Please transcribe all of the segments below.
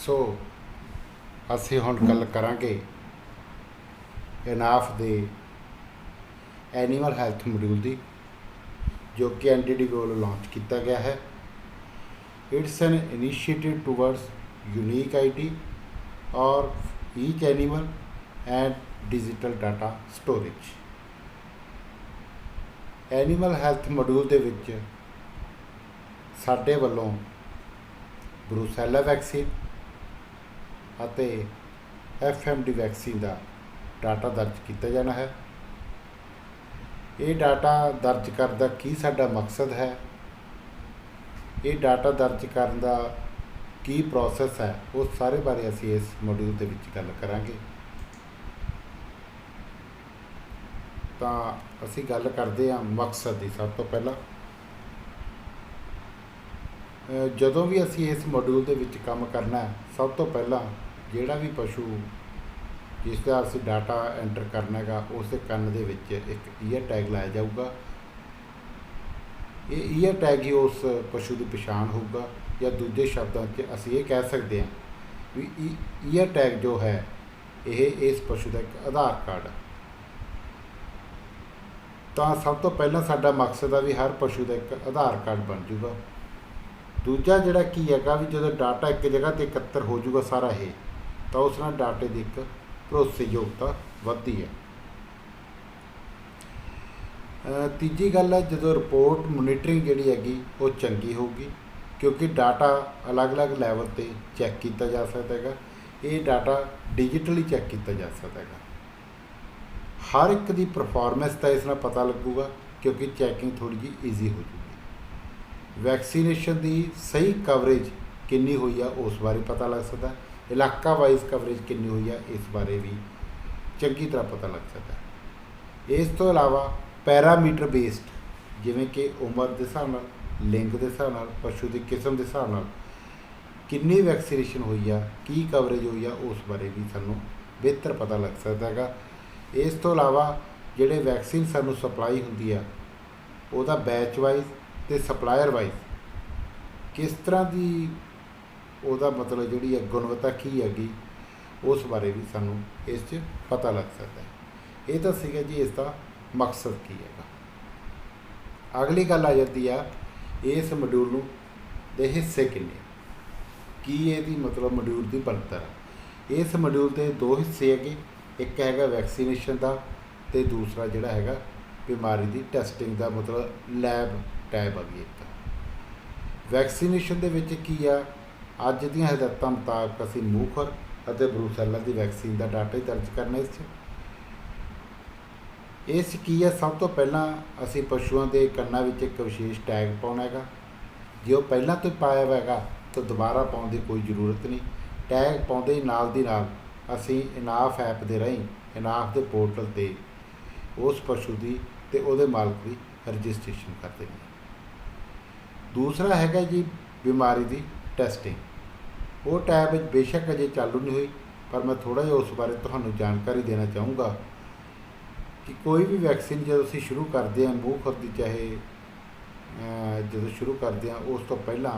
सो ਅਸੀਂ ਹੁਣ ਗੱਲ ਕਰਾਂਗੇ ਇਨਾਫ ਦੇ ਐਨੀਮਲ ਹੈਲਥ ਮੋਡਿਊਲ ਦੀ, ਜੋ ਕਿ NDDB ਵੱਲੋਂ ਲਾਂਚ ਕੀਤਾ ਗਿਆ ਹੈ। It's an initiative towards unique ID और each animal and digital data storage. Animal health module दे विच साडे वल्लों ब्रूसैला वैक्सीन अते FMD वैक्सीन का डाटा दर्ज किया जाना है। ये डाटा दर्ज करने का की साडा मकसद है, ये डाटा दर्ज करने का की प्रोसैस है, उस सारे बारे असी इस मॉड्यूल के विच गल करांगे। तो असी गल करते हैं मकसद की। सब तो पहला जदों भी असी इस मॉड्यूल के विच काम करना है, सब तो पहला जिहड़ा भी पशु जिसका असी डाटा एंटर करना है उस कंन दे विच एक ईयर टैग लाया जाऊगा। ये ईयर टैग ही उस पशु की पछाण होगा, या दूजे शब्दों असी ये कह सकते हैं भी ईयर टैग जो है ये इस पशु का एक आधार कार्ड है। तो सब तो पहला साडा मकसद है भी हर पशु का एक आधार कार्ड बन जूगा। दूजा जिहड़ा की हैगा भी जो डाटा एक जगह पर एकत्र हो जूगा सारा ये, तो उस नाल डाटे की एक भरोसेयोगता वधदी है। तीजी गल है जो रिपोर्ट मोनीटरिंग जिहड़ी हैगी वो चंगी होगी, क्योंकि डाटा अलग अलग लैवल पर चैक किया जा सकता है। ये डाटा डिजिटली चैक किया जा सकता है। हर एक की परफॉर्मेंस का इस नाल पता लगूगा, क्योंकि चैकिंग थोड़ी जी ईजी हो जूगी। वैक्सीनेशन की सही कवरेज कितनी हुई है उस बारे पता लग सकता है। इलाका वाइज कवरेज कितनी हुई है इस बारे भी चंगी तरह पता लग सकता है। इस तो इलावा पैरामीटर बेस्ड, जिमें कि उम्र के हिसाब नाल, लिंग के हिसाब नाल, पशु की किस्म के हिसाब नाल कितनी वैक्सीनेशन हुई है, की कवरेज हुई है, उस बारे भी सानू बेहतर पता लग सकता है। इस तो इलावा जिहड़े वैक्सीन सानू सप्लाई हुंदी है उहदा बैच वाइज ते सप्लायर वाइज किस तरह की उहदा मतलब जिहड़ी है गुणवत्ता की हैगी, उस बारे भी सानू इस च पता लग सकता है। ये तो सीगा जी इसका मकसद की है। अगली गल आ जाती है इस मॉड्यूल दे हिस्से किन्ने, की ये मतलब मॉड्यूल की बनतर है। इस मॉड्यूल के दो हिस्से है, एक है वैक्सीनेशन का, तो दूसरा जोड़ा है बीमारी की टैसटिंग का, मतलब लैब टैब आ गई। एक वैक्सीनेशन के विच की आ, अज दी हदायतां मुताबक असी मूखर और ब्रूसैला की वैक्सीन का डाटा ही दर्ज करना। इस की है, सब तो पहला असी पशुओं के कन्ना विच एक विशेष टैग पाउणा है। जे वो पहला तो पाया हुआ तो दोबारा पाउण की कोई जरूरत नहीं। टैग पाउंदे ही नाल दी नाल असी इनाफ ऐप के राही इनाफ के पोर्टल पर उस पशु की ते उहदे मालक की रजिस्ट्रेशन कर देंगे। दूसरा है जी बीमारी की टैसटिंग। वो टैब बेशक अजे चालू नहीं हुई, पर मैं थोड़ा जिहा उस बारे तुहानूं जानकारी देना चाहूँगा कि कोई भी वैक्सीन जो असी शुरू करते हैं मूँह खुर की, चाहे जो शुरू करते हैं उस तो पहला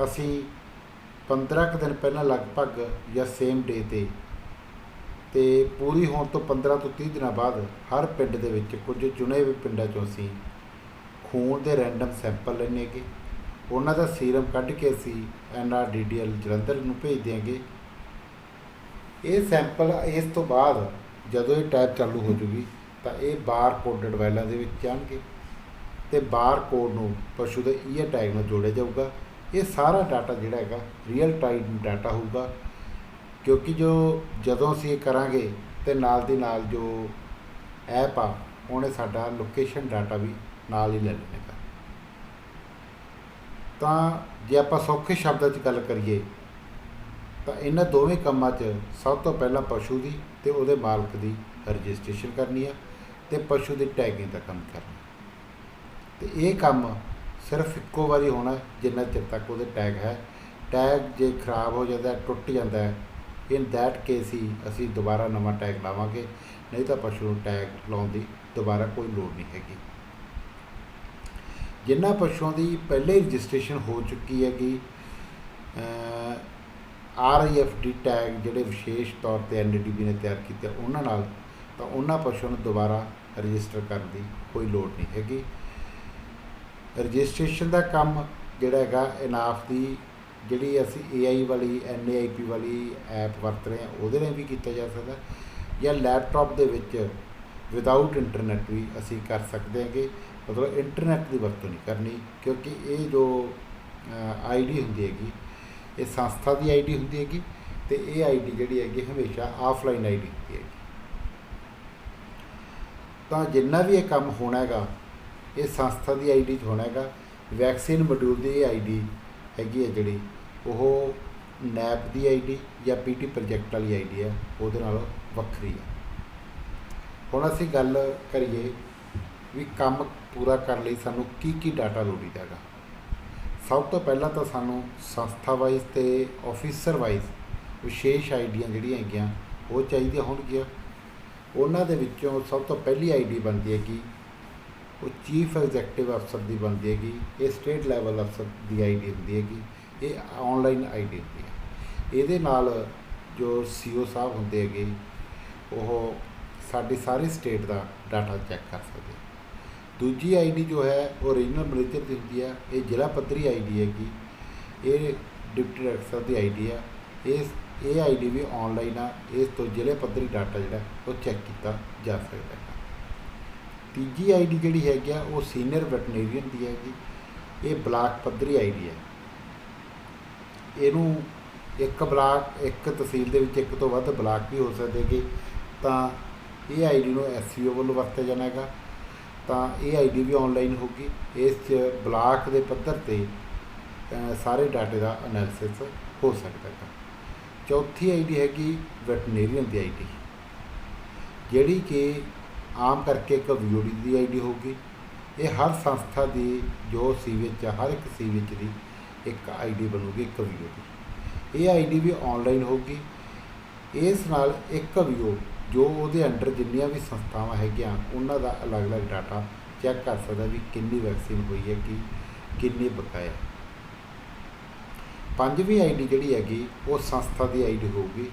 असी 15 दिन पहला लगभग या सेम डे ते पूरी होने तो 15 तो 30 दिन बाद हर पिंड दे विच कुछ चुने हुए पिंडों चों असी खून के रैंडम सैंपल लैने गे, उन्हां दा सीरम कढ़ के असी NRDDL जलंधर नूं भेज देंगे। ये सैंपल इस तो बाद जदों ये टैब चालू हो जूगी तो ये बार कोडेड वायलों के जाएंगे, तो बार कोड नूं पशु के ईयर टैग में जोड़िया जाऊगा। ये सारा डाटा जिहड़ा हैगा रियल टाइम डाटा होगा, क्योंकि जो जदों असीं ये करांगे तो नाल दी नाल जो ऐप आ उन्हें साडा लोकेशन डाटा भी नाल ही ले लेगा। तो जे आपां सौखे शब्दां च गल करिए तो इन्हां दोवें कामां च सब तो पहला पशु की ते उहदे मालक की रजिस्ट्रेशन करनी है, तो पशु की टैगिंग का काम करना। तो ये काम सिर्फ इक्को बारी होना जिन्ना चिर तक वो टैग है। टैग जे खराब हो जाता है, टुट जाता है, इन दैट केस ही असी दोबारा नवा टैग लावांगे, नहीं तो पशु टैग लाउण दी दोबारा कोई लोड़ नहीं हैगी। जिन्हां पशुओं की पहले रजिस्ट्रेशन हो चुकी हैगी RIFD ਟੈਗ ਜਿਹੜੇ ਵਿਸ਼ੇਸ਼ ਤੌਰ 'ਤੇ NDDB ਨੇ ਤਿਆਰ ਕੀਤੇ ਉਹਨਾਂ ਨਾਲ, ਤਾਂ ਉਹਨਾਂ ਪਸ਼ੂਆਂ ਨੂੰ ਦੁਬਾਰਾ ਰਜਿਸਟਰ ਕਰਨ ਦੀ ਕੋਈ ਲੋੜ ਨਹੀਂ ਹੈਗੀ। ਰਜਿਸਟ੍ਰੇਸ਼ਨ ਦਾ ਕੰਮ ਜਿਹੜਾ ਹੈਗਾ ਇਨਾਫ ਦੀ ਜਿਹੜੀ ਅਸੀਂ AI ਵਾਲੀ NAIP ਵਾਲੀ ਐਪ ਵਰਤ ਰਹੇ ਹਾਂ ਉਹਦੇ ਨਾਲ ਵੀ ਕੀਤਾ ਜਾ ਸਕਦਾ, ਜਾਂ ਲੈਪਟਾਪ ਦੇ ਵਿੱਚ ਵਿਦਆਊਟ ਇੰਟਰਨੈਟ ਵੀ ਅਸੀਂ ਕਰ ਸਕਦੇ ਹੈਗੇ। ਮਤਲਬ ਇੰਟਰਨੈਟ ਦੀ ਵਰਤੋਂ ਨਹੀਂ ਕਰਨੀ, ਕਿਉਂਕਿ ਇਹ ਜੋ ID ਹੁੰਦੀ ਹੈਗੀ ਇਹ ਸੰਸਥਾ ਦੀ ID ਹੁੰਦੀ ਹੈਗੀ, ਅਤੇ ਇਹ ID ਜਿਹੜੀ ਹੈਗੀ ਹਮੇਸ਼ਾ ਆਫਲਾਈਨ ID ਹੁੰਦੀ ਹੈਗੀ। ਤਾਂ ਜਿੰਨਾ ਵੀ ਇਹ ਕੰਮ ਹੋਣਾ ਹੈਗਾ ਇਹ ਸੰਸਥਾ ਦੀ ID 'ਚ ਹੋਣਾ ਹੈਗਾ। ਵੈਕਸੀਨ ਮੋਡਿਊਲ ਦੀ ਇਹ ID ਹੈਗੀ ਹੈ ਜਿਹੜੀ ਉਹ NAP ਦੀ ID ਜਾਂ PT ਪ੍ਰੋਜੈਕਟ ਵਾਲੀ ID ਹੈ ਉਹਦੇ ਨਾਲ ਵੱਖਰੀ ਹੈ। ਹੁਣ ਅਸੀਂ ਗੱਲ ਕਰੀਏ ਵੀ ਕੰਮ ਪੂਰਾ ਕਰਨ ਲਈ ਸਾਨੂੰ ਕੀ ਕੀ ਡਾਟਾ ਲੋੜੀਦਾ ਹੈਗਾ। ਸਭ ਤੋਂ ਪਹਿਲਾਂ ਤਾਂ ਸਾਨੂੰ ਸੰਸਥਾ ਵਾਈਜ਼ ਅਤੇ ਆਫਿਸਰ ਵਾਈਜ਼ ਵਿਸ਼ੇਸ਼ ਆਈਡੀਆਂ ਜਿਹੜੀਆਂ ਹੈਗੀਆਂ ਉਹ ਚਾਹੀਦੀਆਂ ਹੋਣਗੀਆਂ। ਉਹਨਾਂ ਦੇ ਵਿੱਚੋਂ ਸਭ ਤੋਂ ਪਹਿਲੀ ID ਬਣਦੀ ਹੈਗੀ ਉਹ ਚੀਫ ਐਗਜ਼ੈਕਟਿਵ ਅਫਸਰ ਦੀ ਬਣਦੀ ਹੈਗੀ। ਇਹ ਸਟੇਟ ਲੈਵਲ ਅਫਸਰ ਦੀ ID ਹੁੰਦੀ ਹੈਗੀ, ਇਹ ਔਨਲਾਈਨ ID ਹੁੰਦੀ ਹੈ। ਇਹਦੇ ਨਾਲ ਜੋ CO ਸਾਹਿਬ ਹੁੰਦੇ ਹੈਗੇ ਉਹ ਸਾਡੀ ਸਾਰੀ ਸਟੇਟ ਦਾ ਡਾਟਾ ਚੈੱਕ ਕਰ ਸਕਦੇ। ਦੂਜੀ ID ਜੋ ਹੈ ਉਹ ਰੀਜਨਲ ਮੈਨੇਜਰ ਦੀ ਹੁੰਦੀ ਹੈ। ਇਹ ਜ਼ਿਲ੍ਹਾ ਪੱਧਰੀ ID ਹੈਗੀ, ਇਹ ਡਿਪਟੀ ਡਾਇਰੈਕਟਰ ਦੀ ID ਆ। ਇਹ ID ਵੀ ਔਨਲਾਈਨ ਆ, ਇਸ ਤੋਂ ਜ਼ਿਲ੍ਹੇ ਪੱਧਰੀ ਡਾਟਾ ਜਿਹੜਾ ਉਹ ਚੈੱਕ ਕੀਤਾ ਜਾ ਸਕਦਾ ਹੈ। ਤੀਜੀ ID ਜਿਹੜੀ ਹੈਗੀ ਆ ਉਹ ਸੀਨੀਅਰ ਵੈਟਨੇਰੀਅਨ ਦੀ ਹੈਗੀ, ਇਹ ਬਲਾਕ ਪੱਧਰੀ ID ਹੈ। ਇਹਨੂੰ ਇੱਕ ਬਲਾਕ ਇੱਕ ਤਹਿਸੀਲ ਦੇ ਵਿੱਚ ਇੱਕ ਤੋਂ ਵੱਧ ਬਲਾਕ ਵੀ ਹੋ ਸਕਦੇ ਹੈਗੇ, ਤਾਂ ਇਹ ID ਨੂੰ SCO ਵੱਲੋਂ ਵਰਤਿਆ ਜਾਣਾ ਹੈਗਾ। ਤਾਂ ਇਹ ID ਵੀ ਔਨਲਾਈਨ ਹੋਊਗੀ। ਇਸ 'ਚ ਬਲਾਕ ਦੇ ਪੱਧਰ 'ਤੇ ਸਾਰੇ ਡਾਟੇ ਦਾ ਅਨੈਲਿਸਿਸ ਹੋ ਸਕਦਾ ਹੈ। ਚੌਥੀ ID ਹੈਗੀ ਵੈਟਨੇਰੀਅਨ ਦੀ ID, ਜਿਹੜੀ ਕਿ ਆਮ ਕਰਕੇ ਇੱਕ VOD ਦੀ ID ਹੋਊਗੀ। ਇਹ ਹਰ ਸੰਸਥਾ ਦੀ ਜੋ CVH ਹਰ ਇੱਕ CVH ਦੀ ਇੱਕ ID ਬਣੂਗੀ, ਇੱਕ VOD। ਇਹ ID ਵੀ ਔਨਲਾਈਨ ਹੋਊਗੀ। ਇਸ ਨਾਲ ਇੱਕ VO ਜੋ ਉਹਦੇ ਅੰਡਰ ਜਿੰਨੀਆਂ ਵੀ ਸੰਸਥਾਵਾਂ ਹੈਗੀਆਂ ਉਹਨਾਂ ਦਾ ਅਲੱਗ-ਅਲੱਗ ਡਾਟਾ ਚੈੱਕ ਕਰ ਸਕਦਾ ਵੀ ਕਿੰਨੀ ਵੈਕਸੀਨ ਹੋਈ ਹੈ, ਕਿੰਨੀ ਬਕਾਇਆ। ਪੰਜਵੀਂ ID ਜਿਹੜੀ ਹੈਗੀ ਉਹ ਸੰਸਥਾ ਦੀ ID ਹੋਊਗੀ,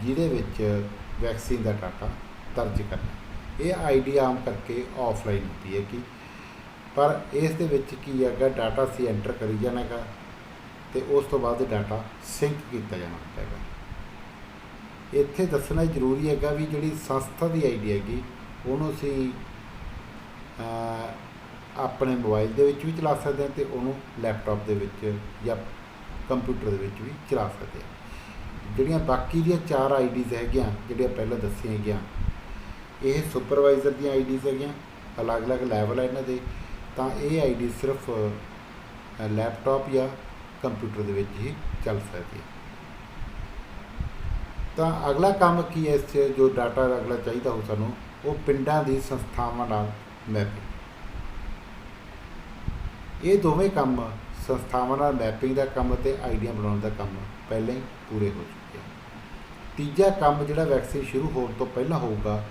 ਜਿਹਦੇ ਵਿੱਚ ਵੈਕਸੀਨ ਦਾ ਡਾਟਾ ਦਰਜ ਕਰਨਾ। ਇਹ ID ਆਮ ਕਰਕੇ ਆਫਲਾਈਨ ਹੁੰਦੀ ਹੈਗੀ, ਪਰ ਇਸ ਦੇ ਵਿੱਚ ਕੀ ਹੈਗਾ ਡਾਟਾ ਅਸੀਂ ਐਂਟਰ ਕਰੀ ਜਾਣਾ ਹੈਗਾ ਅਤੇ ਉਸ ਤੋਂ ਬਾਅਦ ਡਾਟਾ ਸਿੰਕ ਕੀਤਾ ਜਾਣਾ ਹੈਗਾ। ਇੱਥੇ ਦੱਸਣਾ ਜ਼ਰੂਰੀ ਹੈਗਾ ਵੀ ਜਿਹੜੀ ਸੰਸਥਾ ਦੀ ID ਹੈਗੀ ਉਹਨੂੰ ਅਸੀਂ ਆਪਣੇ ਮੋਬਾਈਲ ਦੇ ਵਿੱਚ ਵੀ ਚਲਾ ਸਕਦੇ ਹਾਂ ਅਤੇ ਉਹਨੂੰ ਲੈਪਟਾਪ ਦੇ ਵਿੱਚ ਜਾਂ ਕੰਪਿਊਟਰ ਦੇ ਵਿੱਚ ਵੀ ਚਲਾ ਸਕਦੇ ਹਾਂ। ਜਿਹੜੀਆਂ ਬਾਕੀ ਦੀਆਂ 4 IDs ਹੈਗੀਆਂ ਜਿਹੜੀਆਂ ਪਹਿਲਾਂ ਦੱਸੀਆਂ ਹੈਗੀਆਂ, ਇਹ ਸੁਪਰਵਾਈਜ਼ਰ ਦੀਆਂ IDs ਹੈਗੀਆਂ, ਅਲੱਗ-ਅਲੱਗ ਲੈਵਲ ਹੈ ਇਹਨਾਂ ਦੇ। ਤਾਂ ਇਹ ID ਸਿਰਫ ਲੈਪਟਾਪ ਜਾਂ ਕੰਪਿਊਟਰ ਦੇ ਵਿੱਚ ਹੀ ਚੱਲ ਸਕਦੀ ਹੈ। ਤਾਂ ਅਗਲਾ ਕੰਮ ਕੀ ਹੈ ਇਸ 'ਚ ਜੋ ਡਾਟਾ ਅਗਲਾ ਚਾਹੀਦਾ ਹੋ ਸਾਨੂੰ, ਉਹ ਪਿੰਡਾਂ ਦੀ ਸੰਸਥਾਵਾਂ ਨਾਲ ਮੈਪਿੰਗ। ਇਹ ਦੋਵੇਂ ਕੰਮ ਸੰਸਥਾਵਾਂ ਨਾਲ ਮੈਪਿੰਗ ਦਾ ਕੰਮ ਅਤੇ ਆਈਡੀਆਂ ਬਣਾਉਣ ਦਾ ਕੰਮ ਪਹਿਲਾਂ ਹੀ ਪੂਰੇ ਹੋ ਚੁੱਕੇ ਹਨ। ਤੀਜਾ ਕੰਮ ਜਿਹੜਾ ਵੈਕਸੀਨ ਸ਼ੁਰੂ ਹੋਣ ਤੋਂ ਪਹਿਲਾਂ ਹੋਊਗਾ,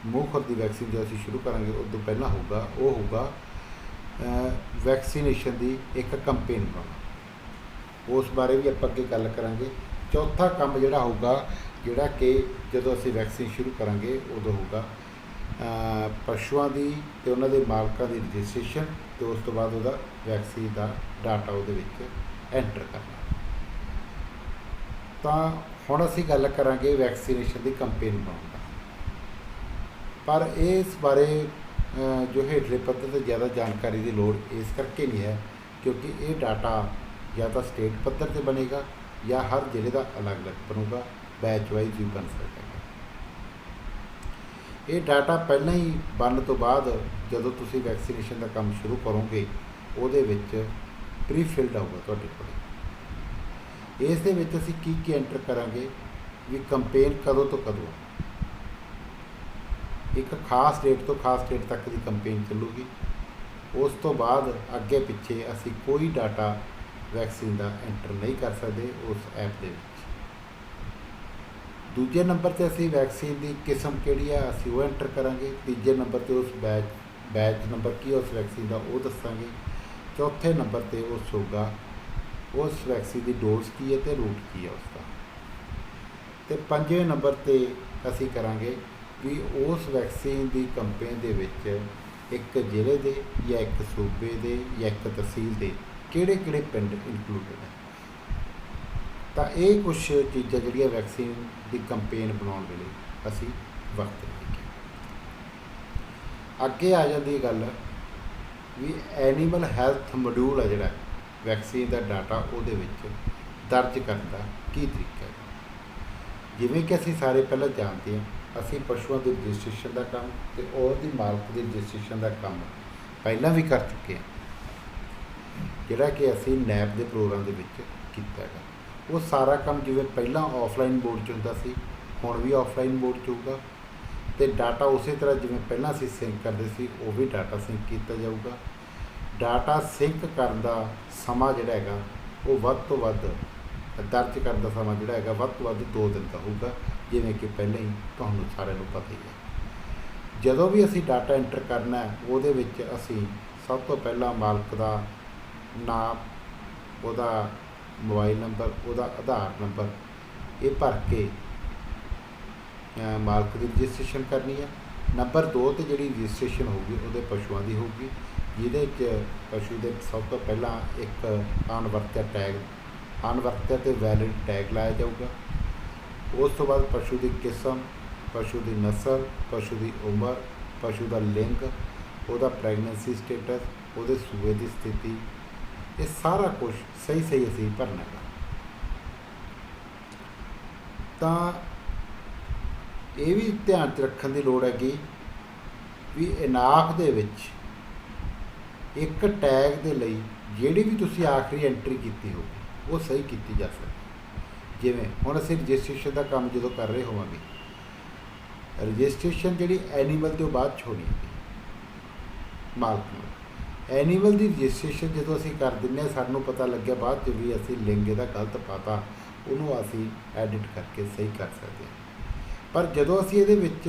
ਮੂੰਹ ਖੁਰ ਦੀ ਵੈਕਸੀਨ ਜੋ ਅਸੀਂ ਸ਼ੁਰੂ ਕਰਾਂਗੇ ਉਸ ਤੋਂ ਪਹਿਲਾਂ ਹੋਊਗਾ, ਉਹ ਹੋਊਗਾ ਵੈਕਸੀਨੇਸ਼ਨ ਦੀ ਇੱਕ ਕੰਪੇਨ ਬਣਾਉਣਾ। ਉਸ ਬਾਰੇ ਵੀ ਆਪਾਂ ਅੱਗੇ ਗੱਲ ਕਰਾਂਗੇ। ਚੌਥਾ ਕੰਮ ਜਿਹੜਾ ਹੋਊਗਾ, ਜਿਹੜਾ ਕਿ ਜਦੋਂ ਅਸੀਂ ਵੈਕਸੀਨ ਸ਼ੁਰੂ ਕਰਾਂਗੇ ਉਦੋਂ ਹੋਊਗਾ ਪਸ਼ੂਆਂ ਦੀ ਅਤੇ ਉਹਨਾਂ ਦੇ ਮਾਲਕਾਂ ਦੀ ਰਜਿਸਟ੍ਰੇਸ਼ਨ, ਅਤੇ ਉਸ ਤੋਂ ਬਾਅਦ ਉਹਦਾ ਵੈਕਸੀਨ ਦਾ ਡਾਟਾ ਉਹਦੇ ਵਿੱਚ ਐਂਟਰ ਕਰਨਾ। ਤਾਂ ਹੁਣ ਅਸੀਂ ਗੱਲ ਕਰਾਂਗੇ ਵੈਕਸੀਨੇਸ਼ਨ ਦੀ ਕੰਪੇਨ ਬਣਾਉਣ ਦਾ। ਪਰ ਇਸ ਬਾਰੇ ਜੋ ਹੇਠਲੇ ਪੱਧਰ 'ਤੇ ਜ਼ਿਆਦਾ ਜਾਣਕਾਰੀ ਦੀ ਲੋੜ ਇਸ ਕਰਕੇ ਨਹੀਂ ਹੈ ਕਿਉਂਕਿ ਇਹ ਡਾਟਾ ਜਾਂ ਤਾਂ ਸਟੇਟ ਪੱਧਰ 'ਤੇ ਬਣੇਗਾ ਜਾਂ ਹਰ ਜ਼ਿਲ੍ਹੇ ਦਾ ਅਲੱਗ-ਅਲੱਗ ਬਣੂਗਾ, ਬੈਚ ਵਾਈਜ਼ ਵੀ ਬਣ ਸਕਦਾ ਹੈ। ਇਹ ਡਾਟਾ ਪਹਿਲਾਂ ਹੀ ਬਣਨ ਤੋਂ ਬਾਅਦ ਜਦੋਂ ਤੁਸੀਂ ਵੈਕਸੀਨੇਸ਼ਨ ਦਾ ਕੰਮ ਸ਼ੁਰੂ ਕਰੋਗੇ ਉਹਦੇ ਵਿੱਚ ਪ੍ਰੀ ਫਿਲਡ ਆਊਗਾ ਤੁਹਾਡੇ ਕੋਲ। ਇਸ ਦੇ ਵਿੱਚ ਅਸੀਂ ਕੀ ਐਂਟਰ ਕਰਾਂਗੇ ਵੀ ਕੰਪੇਨ ਕਦੋਂ ਤੋਂ ਕਦੋਂ, ਇੱਕ ਖਾਸ ਡੇਟ ਤੋਂ ਖਾਸ ਡੇਟ ਤੱਕ ਦੀ ਕੰਪੇਨ ਚੱਲੂਗੀ। ਉਸ ਤੋਂ ਬਾਅਦ ਅੱਗੇ ਪਿੱਛੇ ਅਸੀਂ ਕੋਈ ਡਾਟਾ ਵੈਕਸੀਨ ਦਾ ਐਂਟਰ ਨਹੀਂ ਕਰ ਸਕਦੇ ਉਸ ਐਪ ਦੇ ਵਿੱਚ। ਦੂਜੇ ਨੰਬਰ 'ਤੇ ਅਸੀਂ ਵੈਕਸੀਨ ਦੀ ਕਿਸਮ ਕਿਹੜੀ ਆ ਅਸੀਂ ਉਹ ਐਂਟਰ ਕਰਾਂਗੇ। ਤੀਜੇ ਨੰਬਰ 'ਤੇ ਉਸ ਬੈਚ ਨੰਬਰ ਕੀ ਉਸ ਵੈਕਸੀਨ ਦਾ ਉਹ ਦੱਸਾਂਗੇ। ਚੌਥੇ ਨੰਬਰ 'ਤੇ ਉਸ ਹੋਊਗਾ उस वैक्सीन की डोज की है तो रूट की है उसका। तो 5वें नंबर पर असी करांगे भी उस वैक्सीन की कंपेन दे विच एक जिले दे या एक सूबे दे या एक तहसील दे किहड़े-किहड़े पिंड इनकलूडिड है। तो ये कुछ चीज़ां जिहड़ियां वैक्सीन की कंपेन बनाउण वेले असी वरतदे। अगे आ जाती गल भी एनीमल हैल्थ मॉड्यूल है जिहड़ा वैक्सीन का डाटा उहदे विच दर्ज करने का की तरीका है। जिवें कि असीं सारे पहले जानते हैं, असीं पशुओं की रजिस्ट्रेशन का काम तो उसकी मालक की रजिस्ट्रेशन का काम पहला भी कर चुके हैं, जिहड़ा कि असीं नैब के प्रोग्राम के विच कीता है। वो सारा काम जिवें पहला ऑफलाइन बोर्ड च हुंदा सी, हुण भी ऑफलाइन बोर्ड च होऊगा। तो डाटा उस तरह जिवें पहला असीं सिंक करते सी वो भी डाटा सिंक किया जाऊगा। डाटा सिंक करन दा समा जिहड़ा हैगा वो वध तो वध दर्ज करने का समा जिहड़ा हैगा वध तो वध 2 दिन का होगा, जिवें कि पहले ही तुहानूं सारिਆਂ ਨੂੰ पता ही है। जदों भी असीं डाटा एंटर करना है उहदे विच असीं सब तो पहला मालक का नाम, उहदा मोबाइल नंबर, उहदा आधार नंबर ये भर के मालक की रजिस्ट्रेशन करनी है। नंबर 2 तो जी रजिस्ट्रेशन होगी वो पशुओं की होगी, जिहदे पशु के सब तो पहला एक अनवरत्या तो वैलिड टैग लाया जाऊगा। उस तो बाद पशु की किस्म, पशु की नस्ल, पशु की उम्र, पशु का लिंग, उसका प्रैगनेंसी स्टेटस, वो सूए की स्थिति, ये सारा कुछ सही सही असीं भरना है। तो ये भी ध्यान च रखने की लोड़ हैगी भी इनाक दे विच एक टैग के लिए जिहड़ी भी तुसीं आखिरी एंट्री की होगी वो सही की जा सकती। जिवें हुण असीं रजिस्ट्रेशन का काम जो कर रहे होवांगे, रजिस्ट्रेशन जिहड़ी एनीमल तो बाद होनी है मालक नूं। एनीमल की रजिस्ट्रेशन जो असीं कर दिंदे सानूं पता लग्या बाद भी असीं लिंग इहदा गलत पाता, उहनूं असीं एडिट करके सही कर सकते हैं। पर जदों असीं इहदे विच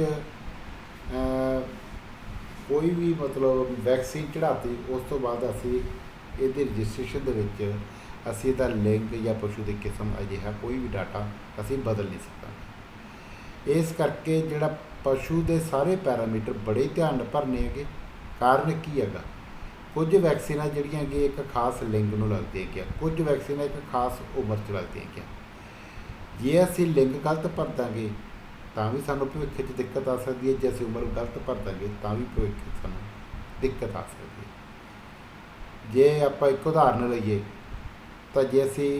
कोई भी मतलब वैक्सीन चढ़ाती उस तो बाद असीं इहदी रजिस्ट्रेशन दे विच असीं इहदा लिंग या पशु की किस्म अजिहा कोई भी डाटा असीं बदल नहीं सकते। इस करके जिहड़ा पशु के सारे पैरामीटर बड़े ध्यान भरने हैगे। कारण की हैगा, कुछ वैक्सीनां जिहड़ियां कि एक खास लिंग नूं लगदियां गया, कुछ वैक्सीनां एक खास उम्र च लगदियां गया। जे असीं लिंग गलत भर दांगे तां भी सानूं भविख च दिक्कत आ सकती है, जे असीं उम्र गलत भर दांगे तां भी भविख च सानूं दिक्कत आ सकती है। जे आपां एक उदाहरण लईए तो जे असीं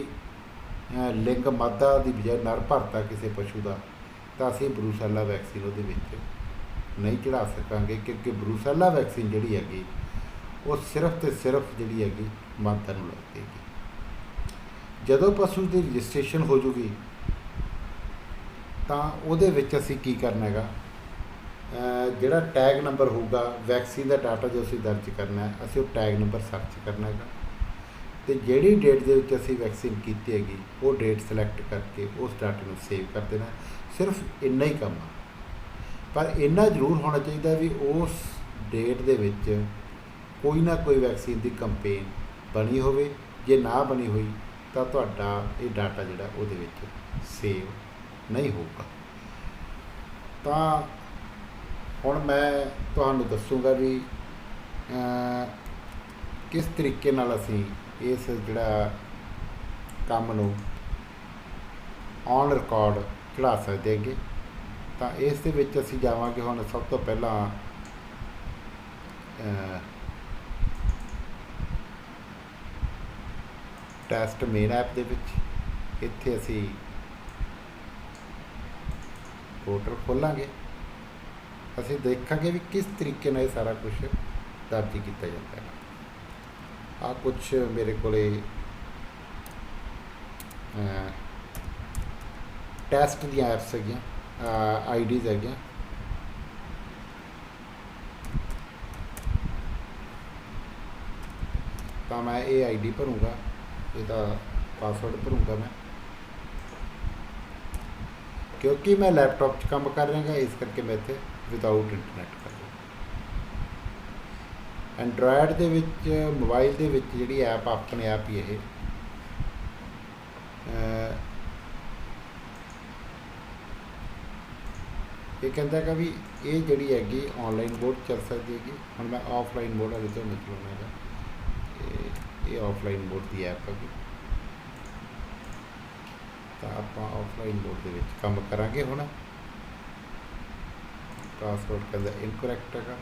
लिंग मादा की बजाय नर भरता किसी पशु का तो असीं ब्रूसैला वैक्सीन उहदे विच नहीं चढ़ा सकांगे, क्योंकि ब्रूसैला वैक्सीन जिहड़ी हैगी वो सिर्फ तो सिर्फ जिहड़ी हैगी मादा नूं लगदी हैगी। जदों पशु की रजिस्ट्रेशन हो जूगी तो उहदे विच असीं की करना हैगा, जिहड़ा टैग नंबर होगा वैक्सीन का डाटा जो असीं दर्ज करना है, असीं वो टैग नंबर सर्च करना हैगा तो जिहड़ी डेट दे विच असीं वैक्सीन कीती हैगी वो डेट सिलैक्ट करके उस डाटे में सेव कर देना। सिर्फ इन्ना ही काम आ, पर इन्ना जरूर होना चाहिए भी उस डेट दे विच कोई ना कोई वैक्सीन की कंपेन बनी होवे। जे ना बनी हुई तो तुहाडा ये डाटा जिहड़ा उहदे विच सेव नहीं होगा। तो हुण मैं तुहानूं दसूँगा भी किस तरीके नाल असीं इस जिहड़ा काम नूं ऑन रिकॉर्ड चढ़ा सकते हैगे। तो इस दे विच असीं जावांगे हुण सब तो पहला टैस्ट मेन ऐप दे विच इत्थे असीं पोर्टल खोलांगे, असीं देखांगे भी किस तरीके नाल सारा कुछ दर्ज किया जाता है। आ कुछ मेरे कोले टैस्ट दी ऐप्स हैगियां, आईडीज़ हैगियां। तो मैं ये आईडी भरूँगा, इसका पासवर्ड भरूँगा मैं, क्योंकि मैं लैपटॉप च काम कर रहा इस करके मैं इत्थे विदाउट इंटरनेट कर रहा। एंड्रॉयड दे विच मोबाइल दे विच जिहड़ी ऐप अपने आप ही ये ਇਹ ਕਹਿੰਦਾ ਹੈਗਾ ਵੀ ਇਹ ਜਿਹੜੀ ਹੈਗੀ ਆਨਲਾਈਨ ਮੋਡ ਚੱਲ ਸਕਦੀ ਹੈਗੀ। ਹੁਣ ਮੈਂ ਆਫਲਾਈਨ ਮੋਡ ਵਾਲੇ ਤੁਹਾਨੂੰ ਚਲਾਉਣਾ ਹੈਗਾ। ਇਹ ਆਫਲਾਈਨ ਮੋਡ ਦੀ ਐਪ ਹੈਗੀ, ਤਾਂ ਆਪਾਂ ਆਫਲਾਈਨ ਮੋਡ ਦੇ ਵਿੱਚ ਕੰਮ ਕਰਾਂਗੇ। ਹੁਣ ਪਾਸਵਰਡ ਕਹਿੰਦਾ ਇਨਕਰੈਕਟ ਹੈਗਾ।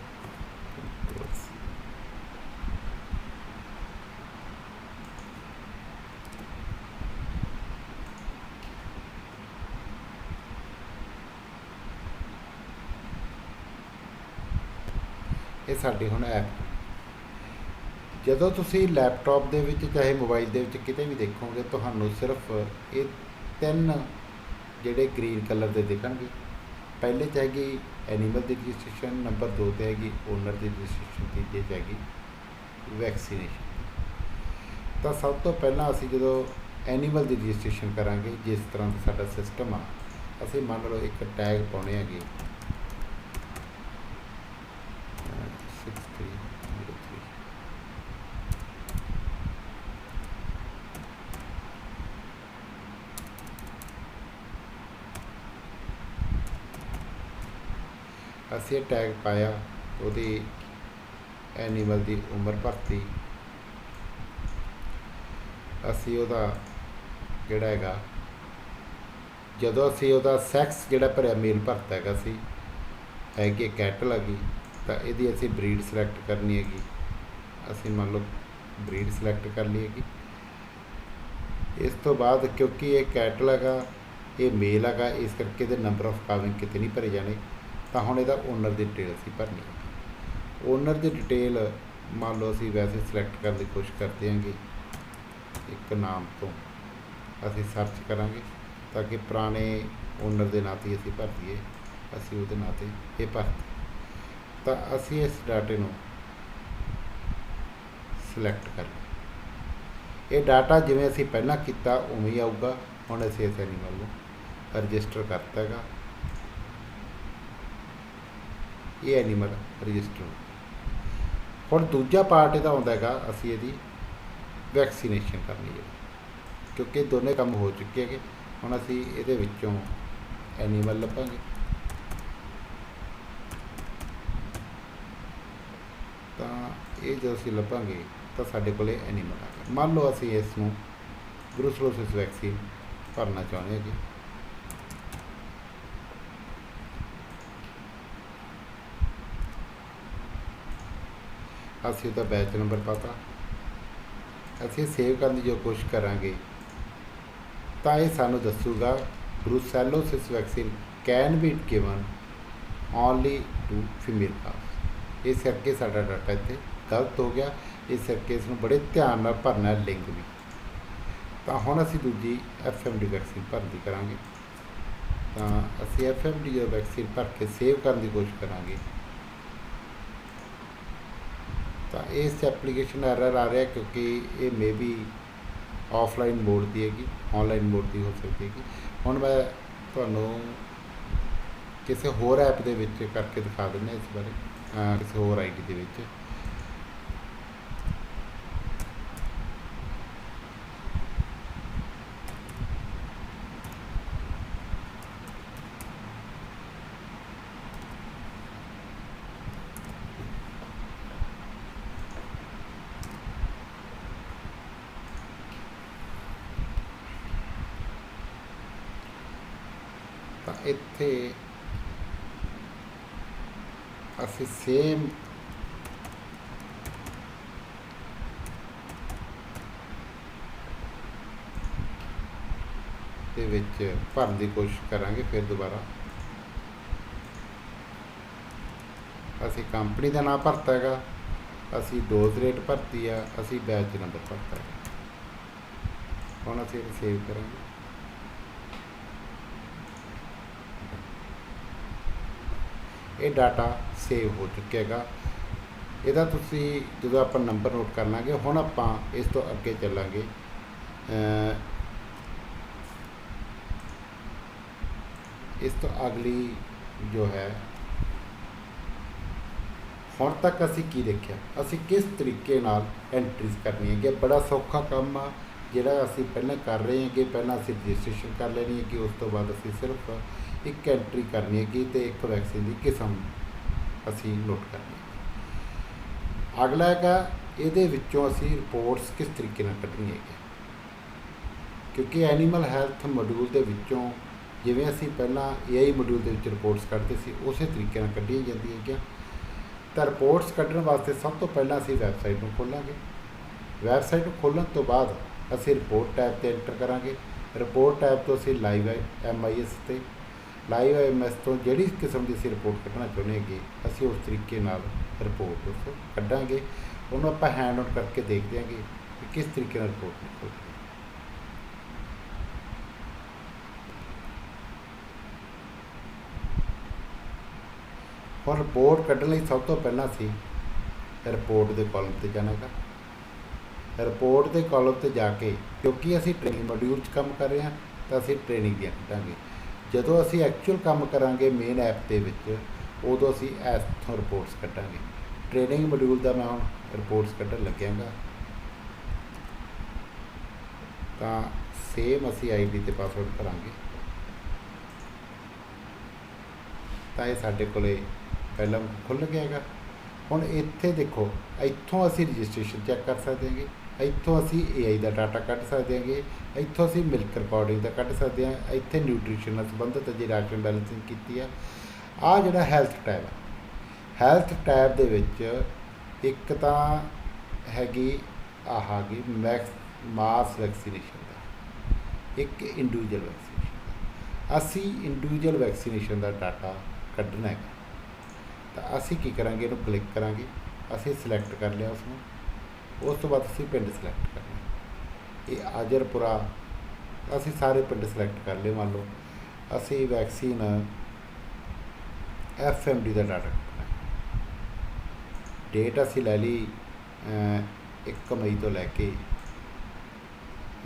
ਇਹ ਸਾਡੀ ਹੁਣ ਐਪ, ਜਦੋਂ ਤੁਸੀਂ ਲੈਪਟਾਪ ਦੇ ਵਿੱਚ ਚਾਹੇ ਮੋਬਾਈਲ ਦੇ ਵਿੱਚ ਕਿਤੇ ਵੀ ਦੇਖੋਗੇ, ਤੁਹਾਨੂੰ ਸਿਰਫ ਇਹ 3 ਜਿਹੜੇ ਗ੍ਰੀਨ ਕਲਰ ਦੇ ਦਿਖਣਗੇ। ਪਹਿਲੇ 'ਚ ਹੈਗੀ ਐਨੀਮਲ ਦੀ ਰਜਿਸਟ੍ਰੇਸ਼ਨ, ਨੰਬਰ 2 ਤੇ ਹੈਗੀ ਓਨਰ ਦੀ ਰਜਿਸਟ੍ਰੇਸ਼ਨ, ਤੀਜੇ 'ਚ ਹੈਗੀ ਵੈਕਸੀਨੇਸ਼ਨ। ਤਾਂ ਸਭ ਤੋਂ ਪਹਿਲਾਂ ਅਸੀਂ ਜਦੋਂ ਐਨੀਮਲ ਦੀ ਰਜਿਸਟ੍ਰੇਸ਼ਨ ਕਰਾਂਗੇ, ਜਿਸ ਤਰ੍ਹਾਂ ਦਾ ਸਾਡਾ ਸਿਸਟਮ ਆ, ਅਸੀਂ ਮੰਨ ਲਓ ਇੱਕ ਟੈਗ ਪਾਉਣੇ ਹੈਗੇ 6303। ਅਸੀਂ ਇਹ ਟੈਗ ਪਾਇਆ, ਉਹਦੀ ਐਨੀਮਲ ਦੀ ਉਮਰ ਭਰਤੀ, ਅਸੀਂ ਉਹਦਾ ਜਿਹੜਾ ਹੈਗਾ, ਜਦੋਂ ਅਸੀਂ ਉਹਦਾ ਸੈਕਸ ਜਿਹੜਾ ਭਰਿਆ ਮੇਲ ਭਰਤਾ ਹੈਗਾ ਸੀ, ਹੈਗੀ ਕੈਟਲ ਹੈਗੀ, ਤਾਂ ਇਹਦੀ ਅਸੀਂ ਬਰੀਡ ਸਿਲੈਕਟ ਕਰਨੀ ਹੈਗੀ। ਅਸੀਂ ਮੰਨ ਲਓ ਬਰੀਡ ਸਿਲੈਕਟ ਕਰ ਲਈ ਹੈਗੀ। ਇਸ ਤੋਂ ਬਾਅਦ ਕਿਉਂਕਿ ਇਹ ਕੈਟਲ ਹੈਗਾ, ਇਹ ਮੇਲ ਹੈਗਾ, ਇਸ ਕਰਕੇ ਇਹਦੇ ਨੰਬਰ ਆਫ ਕਾਵਿੰਗ ਕਿਤੇ ਨਹੀਂ ਭਰੇ ਜਾਣੇ। ਤਾਂ ਹੁਣ ਇਹਦਾ ਓਨਰ ਦੀ ਡਿਟੇਲ ਅਸੀਂ ਭਰਨੀ ਹੈ। ਓਨਰ ਦੀ ਡਿਟੇਲ ਮੰਨ ਲਓ ਅਸੀਂ ਵੈਸੇ ਸਿਲੈਕਟ ਕਰਨ ਦੀ ਕੋਸ਼ਿਸ਼ ਕਰਦੇ ਹਾਂਗੇ, ਇੱਕ ਨਾਮ ਤੋਂ ਅਸੀਂ ਸਰਚ ਕਰਾਂਗੇ ਤਾਂ ਕਿ ਪੁਰਾਣੇ ਓਨਰ ਦੇ ਨਾਂ 'ਤੇ ਅਸੀਂ ਭਰ ਦਈਏ। ਅਸੀਂ ਉਹਦੇ ਨਾਂ 'ਤੇ ਇਹ ਭਰ, ਤਾਂ ਅਸੀਂ ਇਸ ਡਾਟੇ ਨੂੰ ਸਿਲੈਕਟ ਕਰ ਲਿਆ। ਇਹ ਡਾਟਾ ਜਿਵੇਂ ਅਸੀਂ ਪਹਿਲਾਂ ਕੀਤਾ ਉਵੇਂ ਹੀ ਆਊਗਾ। ਹੁਣ ਅਸੀਂ ਇਸ ਐਨੀਮਲ ਨੂੰ ਰਜਿਸਟਰ ਕਰਤਾ ਹੈਗਾ। ਇਹ ਐਨੀਮਲ ਰਜਿਸਟਰ। ਹੁਣ ਦੂਜਾ ਪਾਰਟ ਇਹਦਾ ਆਉਂਦਾ ਹੈਗਾ, ਅਸੀਂ ਇਹਦੀ ਵੈਕਸੀਨੇਸ਼ਨ ਕਰਨੀ ਹੈ, ਕਿਉਂਕਿ ਦੋਨੇ ਕੰਮ ਹੋ ਚੁੱਕੇ ਹੈਗੇ। ਹੁਣ ਅਸੀਂ ਇਹਦੇ ਵਿੱਚੋਂ ਐਨੀਮਲ ਲੱਭਾਂਗੇ, ਤਾਂ ਇਹ ਜਦੋਂ ਅਸੀਂ ਲੱਭਾਂਗੇ ਤਾਂ ਸਾਡੇ ਕੋਲ ਐਨੀਮਲ ਆ ਗਿਆ। ਮੰਨ ਲਓ ਅਸੀਂ ਇਸ ਨੂੰ ਬਰੂਸਲੋਸਿਸ ਵੈਕਸੀਨ ਭਰਨਾ ਚਾਹੁੰਦੇ ਹਾਂ ਜੀ। ਅਸੀਂ ਉਹਦਾ ਬੈਚ ਨੰਬਰ ਪਤਾ, ਅਸੀਂ ਸੇਵ ਕਰਨ ਦੀ ਜੋ ਕੋਸ਼ਿਸ਼ ਕਰਾਂਗੇ ਤਾਂ ਇਹ ਸਾਨੂੰ ਦੱਸੂਗਾ brucellosis vaccine can be given only to female cows. ਇਸ ਕਰਕੇ ਸਾਡਾ ਡਾਟਾ ਇੱਥੇ ਗਲਤ ਹੋ ਗਿਆ। ਇਸ ਕਰਕੇ ਇਸ ਨੂੰ ਬੜੇ ਧਿਆਨ ਨਾਲ ਭਰਨਾ ਲਿੰਕ ਵੀ। ਤਾਂ ਹੁਣ ਅਸੀਂ ਦੂਜੀ FMD ਵੈਕਸੀਨ ਭਰਨ ਦੀ ਕਰਾਂਗੇ। ਤਾਂ ਅਸੀਂ FMD ਵੈਕਸੀਨ ਭਰ ਕੇ ਸੇਵ ਕਰਨ ਦੀ ਕੋਸ਼ਿਸ਼ ਕਰਾਂਗੇ। ਤਾਂ ਇਸ ਐਪਲੀਕੇਸ਼ਨ ਐਰਰ ਆ ਰਿਹਾ ਕਿਉਂਕਿ ਇਹ ਮੇ ਬੀ ਆਫਲਾਈਨ ਮੋਡ ਦੀ ਹੈਗੀ, ਆਨਲਾਈਨ ਮੋਡ ਦੀ ਹੋ ਸਕਦੀ ਹੈਗੀ। ਹੁਣ ਮੈਂ ਤੁਹਾਨੂੰ ਕਿਸੇ ਹੋਰ ਐਪ ਦੇ ਵਿੱਚ ਕਰਕੇ ਦਿਖਾ ਦਿੰਦਾ ਇਸ ਬਾਰੇ, ਕਿਸੇ ਹੋਰ ID ਦੇ ਵਿੱਚ। ਤਾਂ ਇੱਥੇ ਅਸੀਂ ਸੇਮ ਦੇ ਵਿੱਚ ਭਰਨ ਦੀ ਕੋਸ਼ਿਸ਼ ਕਰਾਂਗੇ। ਫਿਰ ਦੁਬਾਰਾ ਅਸੀਂ ਕੰਪਨੀ ਦਾ ਨਾਮ ਭਰਤਾ ਹੈਗਾ, ਅਸੀਂ ਡੋਜ਼ ਰੇਟ ਭਰਤੀ ਆ, ਅਸੀਂ ਬੈਚ ਨੰਬਰ ਭਰਤਾ ਹੈ। ਹੁਣ ਅਸੀਂ ਸੇਵ ਕਰਾਂਗੇ। ਇਹ ਡਾਟਾ ਸੇਵ ਹੋ ਚੁੱਕਿਆ ਹੈਗਾ। ਇਹਦਾ ਤੁਸੀਂ ਜਦੋਂ ਆਪਾਂ ਨੰਬਰ ਨੋਟ ਕਰ ਲਾਂਗੇ। ਹੁਣ ਆਪਾਂ ਇਸ ਤੋਂ ਅੱਗੇ ਚੱਲਾਂਗੇ। ਇਸ ਤੋਂ ਅਗਲੀ ਜੋ ਹੈ, ਹੁਣ ਤੱਕ ਅਸੀਂ ਕੀ ਦੇਖਿਆ, ਅਸੀਂ ਕਿਸ ਤਰੀਕੇ ਨਾਲ ਐਂਟਰੀਜ਼ ਕਰਨੀ ਹੈ। ਕਿ ਬੜਾ ਸੌਖਾ ਕੰਮ ਆ। ਜਿਹੜਾ ਅਸੀਂ ਪਹਿਲਾਂ ਕਰ ਰਹੇ ਹਾਂ ਕਿ ਪਹਿਲਾਂ ਅਸੀਂ ਰਜਿਸਟ੍ਰੇਸ਼ਨ ਕਰ ਲੈਣੀ ਹੈ ਕਿ ਉਸ ਤੋਂ ਬਾਅਦ ਅਸੀਂ ਸਿਰਫ ਇੱਕ ਐਂਟਰੀ ਕਰਨੀ ਹੈ ਕਿ ਤੇ ਇੱਕ ਵੈਕਸੀਨ ਦੀ ਕਿਸਮ ਅਸੀਂ ਨੋਟ ਕਰਨੀ ਹੈ। ਅਗਲਾ ਹੈਗਾ ਇਹਦੇ ਵਿੱਚੋਂ ਅਸੀਂ ਰਿਪੋਰਟਸ ਕਿਸ ਤਰੀਕੇ ਨਾਲ ਕੱਢਣੀ ਹੈਗੀ, ਕਿਉਂਕਿ ਐਨੀਮਲ ਹੈਲਥ ਮੋਡਿਊਲ ਦੇ ਵਿੱਚੋਂ ਜਿਵੇਂ ਅਸੀਂ ਪਹਿਲਾਂ AI ਮੋਡਿਊਲ ਦੇ ਵਿੱਚ ਰਿਪੋਰਟਸ ਕੱਢਦੇ ਸੀ ਉਸੇ ਤਰੀਕੇ ਨਾਲ ਕੱਢੀਆਂ ਜਾਂਦੀਆਂ ਹੈਗੀਆਂ। ਤਾਂ ਰਿਪੋਰਟਸ ਕੱਢਣ ਵਾਸਤੇ ਸਭ ਤੋਂ ਪਹਿਲਾਂ ਅਸੀਂ ਵੈਬਸਾਈਟ ਨੂੰ ਖੋਲਾਂਗੇ। ਵੈਬਸਾਈਟ ਨੂੰ ਖੋਲ੍ਹਣ ਤੋਂ ਬਾਅਦ ਅਸੀਂ ਰਿਪੋਰਟ ਟੈਬ 'ਤੇ ਐਂਟਰ ਕਰਾਂਗੇ। ਰਿਪੋਰਟ ਟੈਬ ਤੋਂ ਅਸੀਂ ਲਾਈਵ MIS ਤੇ ਲਾਈਵ MIS ਤੋਂ ਜਿਹੜੀ ਕਿਸਮ ਦੀ ਅਸੀਂ ਰਿਪੋਰਟ ਕੱਢਣਾ ਚਾਹੁੰਦੇ ਹੈਗੇ ਅਸੀਂ ਉਸ ਤਰੀਕੇ ਨਾਲ ਰਿਪੋਰਟ ਉਸ ਕੱਢਾਂਗੇ। ਉਹਨੂੰ ਆਪਾਂ ਹੈਂਡ ਆਨ ਕਰਕੇ ਦੇਖਦੇ ਹਾਂਗੇ ਕਿ ਕਿਸ ਤਰੀਕੇ ਨਾਲ ਰਿਪੋਰਟ ਨਿਕਲਦੀ। ਹੁਣ ਰਿਪੋਰਟ ਕੱਢਣ ਲਈ ਸਭ ਤੋਂ ਪਹਿਲਾਂ ਅਸੀਂ ਰਿਪੋਰਟ ਦੇ ਕਾਲਮ 'ਤੇ ਜਾਣਾ ਹੈਗਾ। ਰਿਪੋਰਟ ਦੇ ਕਾਲਮ 'ਤੇ ਜਾ ਕੇ ਕਿਉਂਕਿ ਅਸੀਂ ਟ੍ਰੇਨਿੰਗ ਮੋਡਿਊਲ 'ਚ ਕੰਮ ਕਰ ਰਹੇ ਹਾਂ ਤਾਂ ਅਸੀਂ ਟ੍ਰੇਨਿੰਗ ਦੀਆਂ ਕੱਢਾਂਗੇ। ਜਦੋਂ ਅਸੀਂ ਐਕਚੁਅਲ ਕੰਮ ਕਰਾਂਗੇ ਮੇਨ ਐਪ ਦੇ ਵਿੱਚ ਉਦੋਂ ਅਸੀਂ ਇੱਥੋਂ ਰਿਪੋਰਟਸ ਕੱਢਾਂਗੇ। ਟ੍ਰੇਨਿੰਗ ਮੋਡਿਊਲ ਦਾ ਮੈਂ ਹੁਣ ਰਿਪੋਰਟਸ ਕੱਢਣ ਲੱਗਿਆਂਗਾ। ਤਾਂ ਸੇਮ ਅਸੀਂ ID ਅਤੇ ਪਾਸਵਰਡ ਭਰਾਂਗੇ। ਤਾਂ ਇਹ ਸਾਡੇ ਕੋਲੇ ਪਹਿਲਾਂ ਖੁੱਲ੍ਹ ਗਿਆ ਹੈਗਾ। ਹੁਣ ਇੱਥੇ ਦੇਖੋ ਇੱਥੋਂ ਅਸੀਂ ਰਜਿਸਟ੍ਰੇਸ਼ਨ ਚੈੱਕ ਕਰ ਸਕਦੇ ਹੈਗੇ, ਇੱਥੋਂ ਅਸੀਂ AI ਦਾ ਡਾਟਾ ਕੱਢ ਸਕਦੇ ਹੈਗੇ, ਇੱਥੋਂ ਅਸੀਂ ਮਿਲਕ ਰਿਕਾਰਡਿੰਗ ਦਾ ਕੱਢ ਸਕਦੇ ਹਾਂ, ਇੱਥੇ ਨਿਊਟ੍ਰੀਸ਼ਨ ਨਾਲ ਸੰਬੰਧਿਤ ਜੇ ਰਾਸ਼ਨ ਬੈਲੈਂਸਿੰਗ ਕੀਤੀ ਆ। ਆਹ ਜਿਹੜਾ ਹੈਲਥ ਟੈਬ ਹੈ, ਹੈਲਥ ਟੈਬ ਦੇ ਵਿੱਚ ਇੱਕ ਤਾਂ ਹੈਗੀ ਆਹ ਗਈ ਮਾਸ ਵੈਕਸੀਨੇਸ਼ਨ ਦਾ, ਇੱਕ ਇੰਡੀਵਿਜੂਅਲ ਵੈਕਸੀਨੇਸ਼ਨ ਦਾ। ਅਸੀਂ ਇੰਡੀਵਿਜੂਅਲ ਵੈਕਸੀਨੇਸ਼ਨ ਦਾ ਡਾਟਾ ਕੱਢਣਾ ਹੈਗਾ। ਤਾਂ ਅਸੀਂ ਕੀ ਕਰਾਂਗੇ, ਇਹਨੂੰ ਕਲਿੱਕ ਕਰਾਂਗੇ। ਅਸੀਂ ਸਿਲੈਕਟ ਕਰ ਲਿਆ ਉਸਨੂੰ। ਉਸ ਤੋਂ ਬਾਅਦ ਅਸੀਂ ਪਿੰਡ ਸਿਲੈਕਟ ਕਰਨਾ। ਇਹ ਆਜਰਪੁਰਾ ਅਸੀਂ ਸਾਰੇ ਪਿੰਡ ਸਿਲੈਕਟ ਕਰ ਲਏ। ਮੰਨ ਲਓ ਅਸੀਂ ਵੈਕਸੀਨ FMD ਦਾ ਡਾਟਾ ਕੱਢਣਾ। ਡੇਟ ਅਸੀਂ ਲੈ ਲਈ 1 ਮਈ ਤੋਂ ਲੈ ਕੇ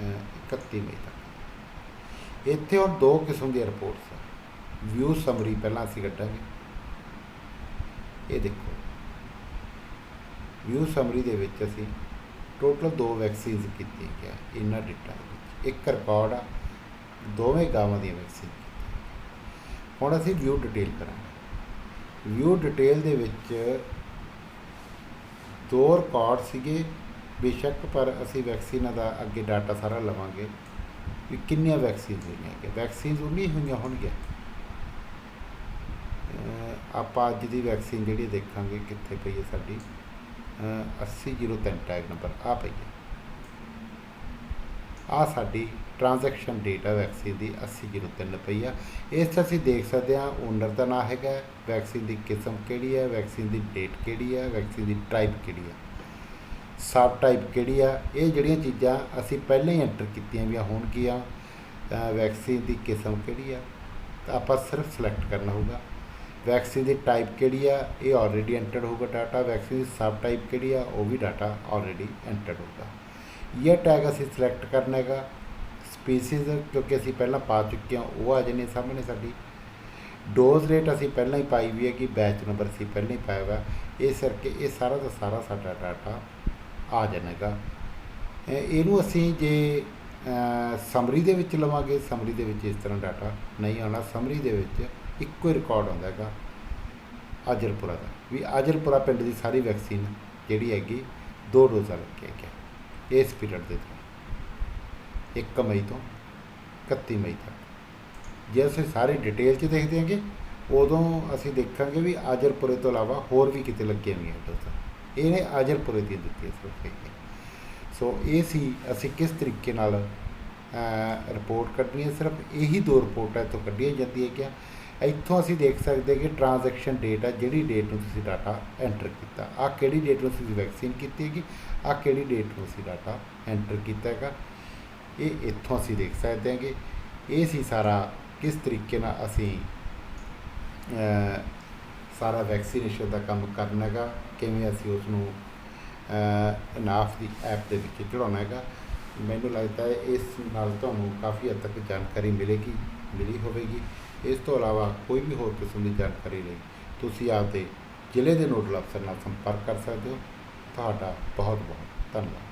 31 ਮਈ ਤੱਕ। ਇੱਥੇ ਹੁਣ ਦੋ ਕਿਸਮ ਦੀਆਂ ਰਿਪੋਰਟਸ ਆ। ਵਿਊ ਸਮਰੀ ਪਹਿਲਾਂ ਅਸੀਂ ਕੱਢਾਂਗੇ। ਇਹ ਦੇਖੋ ਵਿਊ ਸਮਰੀ ਦੇ ਵਿੱਚ ਅਸੀਂ ਟੋਟਲ 2 ਵੈਕਸੀਨਸ ਕੀਤੀਆਂ ਗਿਆ ਇਹਨਾਂ ਡੇਟਾ ਦੇ ਵਿੱਚ। ਇੱਕ ਰਿਕਾਰਡ ਆ, ਦੋਵੇਂ ਗਾਵਾਂ ਦੀਆਂ ਵੈਕਸੀਨ ਕੀਤੀਆਂ। ਹੁਣ ਅਸੀਂ ਵਿਊ ਡਿਟੇਲ ਕਰਾਂਗੇ। ਵਿਊ ਡਿਟੇਲ ਦੇ ਵਿੱਚ 2 ਰਿਕਾਰਡ ਸੀਗੇ ਬੇਸ਼ੱਕ, ਪਰ ਅਸੀਂ ਵੈਕਸੀਨਾਂ ਦਾ ਅੱਗੇ ਡਾਟਾ ਸਾਰਾ ਲਵਾਂਗੇ ਵੀ ਕਿੰਨੀਆਂ ਵੈਕਸੀਨ ਹੋਈਆਂ ਹੈਗੀਆਂ। ਵੈਕਸੀਨਸ ਉਨੀਆਂ ਹੋਈਆਂ ਹੋਣਗੀਆਂ। ਆਪਾਂ ਅੱਜ ਦੀ ਵੈਕਸੀਨ ਜਿਹੜੀ ਦੇਖਾਂਗੇ ਕਿੱਥੇ ਪਈ ਹੈ ਸਾਡੀ 8003 ਟੈਗ ਨੰਬਰ ਆ ਪਈ ਹੈ। ਆ ਸਾਡੀ ਟ੍ਰਾਂਜੈਕਸ਼ਨ ਡੇਟ ਹੈ ਵੈਕਸੀਨ ਦੀ 8003 ਪਈ ਆ। ਇਸ 'ਚ ਅਸੀਂ ਦੇਖ ਸਕਦੇ ਹਾਂ ਓਨਰ ਦਾ ਨਾਂ ਹੈਗਾ, ਵੈਕਸੀਨ ਦੀ ਕਿਸਮ ਕਿਹੜੀ ਹੈ, ਵੈਕਸੀਨ ਦੀ ਡੇਟ ਕਿਹੜੀ ਹੈ, ਵੈਕਸੀਨ ਦੀ ਟਾਈਪ ਕਿਹੜੀ ਹੈ, ਸਬ ਟਾਈਪ ਕਿਹੜੀ ਆ। ਇਹ ਜਿਹੜੀਆਂ ਚੀਜ਼ਾਂ ਅਸੀਂ ਪਹਿਲਾਂ ਹੀ ਐਂਟਰ ਕੀਤੀਆਂ ਵੀਆਂ ਹੋਣਗੀਆਂ। ਵੈਕਸੀਨ ਦੀ ਕਿਸਮ ਕਿਹੜੀ ਆ ਤਾਂ ਆਪਾਂ ਸਿਰਫ ਸਿਲੈਕਟ ਕਰਨਾ ਹੋਊਗਾ। ਵੈਕਸੀਨ ਦੀ ਟਾਈਪ ਕਿਹੜੀ ਆ ਇਹ ਆਲਰੇਡੀ ਐਂਟਰਡ ਹੋਊਗਾ ਡਾਟਾ। ਵੈਕਸੀਨ ਦੀ ਸਬ ਟਾਈਪ ਕਿਹੜੀ ਆ ਉਹ ਵੀ ਡਾਟਾ ਆਲਰੇਡੀ ਐਂਟਰਡ ਹੋਊਗਾ। ਇਹ ਟੈਗ ਅਸੀਂ ਸਿਲੈਕਟ ਕਰਨਾ ਹੈਗਾ। ਸਪੀਸੀਜ਼ ਕਿਉਂਕਿ ਅਸੀਂ ਪਹਿਲਾਂ ਪਾ ਚੁੱਕੇ ਹਾਂ ਉਹ ਆ ਜਾਣੇ ਸਾਹਮਣੇ। ਸਾਡੀ ਡੋਜ਼ ਰੇਟ ਅਸੀਂ ਪਹਿਲਾਂ ਹੀ ਪਾਈ ਵੀ ਹੈ ਕਿ ਬੈਚ ਨੰਬਰ ਅਸੀਂ ਪਹਿਲਾਂ ਹੀ ਪਾਇਆ ਵਾ। ਇਸ ਕਰਕੇ ਇਹ ਸਾਰਾ ਦਾ ਸਾਰਾ ਸਾਡਾ ਡਾਟਾ ਆ ਜਾਣੇਗਾ। ਇਹਨੂੰ ਅਸੀਂ ਜੇ ਸਮਰੀ ਦੇ ਵਿੱਚ ਲਵਾਂਗੇ, ਸਮਰੀ ਦੇ ਵਿੱਚ ਇਸ ਤਰ੍ਹਾਂ ਡਾਟਾ ਨਹੀਂ ਆਉਣਾ। ਸਮਰੀ ਦੇ ਵਿੱਚ ਇੱਕੋ ਹੀ ਰਿਕਾਰਡ ਆਉਂਦਾ ਹੈਗਾ ਆਜਰਪੁਰਾ ਦਾ, ਵੀ ਆਜਰਪੁਰਾ ਪਿੰਡ ਦੀ ਸਾਰੀ ਵੈਕਸੀਨ ਜਿਹੜੀ ਹੈਗੀ 2 ਡੋਜ਼ਾਂ ਲੱਗੀਆਂ ਹੈਗੀਆਂ ਇਸ ਪੀਰੀਅਡ ਦੇ ਦੌਰਾਨ 1 ਮਈ ਤੋਂ 31 ਮਈ ਤੱਕ। ਜੇ ਅਸੀਂ ਸਾਰੇ ਡਿਟੇਲ 'ਚ ਦੇਖਦੇ ਹਾਂਗੇ ਉਦੋਂ ਅਸੀਂ ਦੇਖਾਂਗੇ ਵੀ ਆਜਰਪੁਰੇ ਤੋਂ ਇਲਾਵਾ ਹੋਰ ਵੀ ਕਿਤੇ ਲੱਗੀਆਂ ਹੋਈਆਂ ਡੋਜ਼ਾਂ। ਇਹਨੇ ਆਜਰਪੁਰੇ ਦੀਆਂ ਦਿੱਤੀਆਂ ਸਿਰਫ ਹੈਗੀਆਂ। ਸੋ ਇਹ ਸੀ ਅਸੀਂ ਕਿਸ ਤਰੀਕੇ ਨਾਲ ਰਿਪੋਰਟ ਕੱਢਣੀ ਹੈ। ਸਿਰਫ ਇਹੀ 2 ਰਿਪੋਰਟਾਂ ਇੱਥੋਂ ਕੱਢੀਆਂ ਜਾਂਦੀਆਂ ਹੈਗੀਆਂ। ਇੱਥੋਂ ਅਸੀਂ ਦੇਖ ਸਕਦੇ ਕਿ ਟ੍ਰਾਂਜੈਕਸ਼ਨ ਡੇਟ ਆ, ਜਿਹੜੀ ਡੇਟ ਨੂੰ ਤੁਸੀਂ ਡਾਟਾ ਐਂਟਰ ਕੀਤਾ। ਆਹ ਕਿਹੜੀ ਡੇਟ ਨੂੰ ਤੁਸੀਂ ਵੈਕਸੀਨ ਕੀਤੀ ਹੈਗੀ, ਆਹ ਕਿਹੜੀ ਡੇਟ ਨੂੰ ਅਸੀਂ ਡਾਟਾ ਐਂਟਰ ਕੀਤਾ ਹੈਗਾ। ਇਹ ਇੱਥੋਂ ਅਸੀਂ ਦੇਖ ਸਕਦੇ ਹਾਂਗੇ। ਇਹ ਸੀ ਸਾਰਾ ਕਿਸ ਤਰੀਕੇ ਨਾਲ ਅਸੀਂ ਸਾਰਾ ਵੈਕਸੀਨੇਸ਼ਨ ਦਾ ਕੰਮ ਕਰਨਾ ਹੈਗਾ, ਕਿਵੇਂ ਅਸੀਂ ਉਸ ਨੂੰ ਇਨਾਫ ਦੀ ਐਪ ਦੇ ਵਿੱਚ ਚੜਾਉਣਾ ਹੈਗਾ। ਮੈਨੂੰ ਲੱਗਦਾ ਹੈ ਇਸ ਨਾਲ ਤੁਹਾਨੂੰ ਕਾਫੀ ਹੱਦ ਤੱਕ ਜਾਣਕਾਰੀ ਮਿਲੀ ਹੋਵੇਗੀ। ਇਸ ਤੋਂ ਇਲਾਵਾ ਕੋਈ ਵੀ ਹੋਰ ਕਿਸਮ ਦੀ ਜਾਣਕਾਰੀ ਲਈ ਤੁਸੀਂ ਆਪਦੇ ਜ਼ਿਲ੍ਹੇ ਦੇ ਨੋਡਲ ਅਫਸਰ ਨਾਲ ਸੰਪਰਕ ਕਰ ਸਕਦੇ ਹੋ। ਤੁਹਾਡਾ ਬਹੁਤ ਬਹੁਤ ਧੰਨਵਾਦ।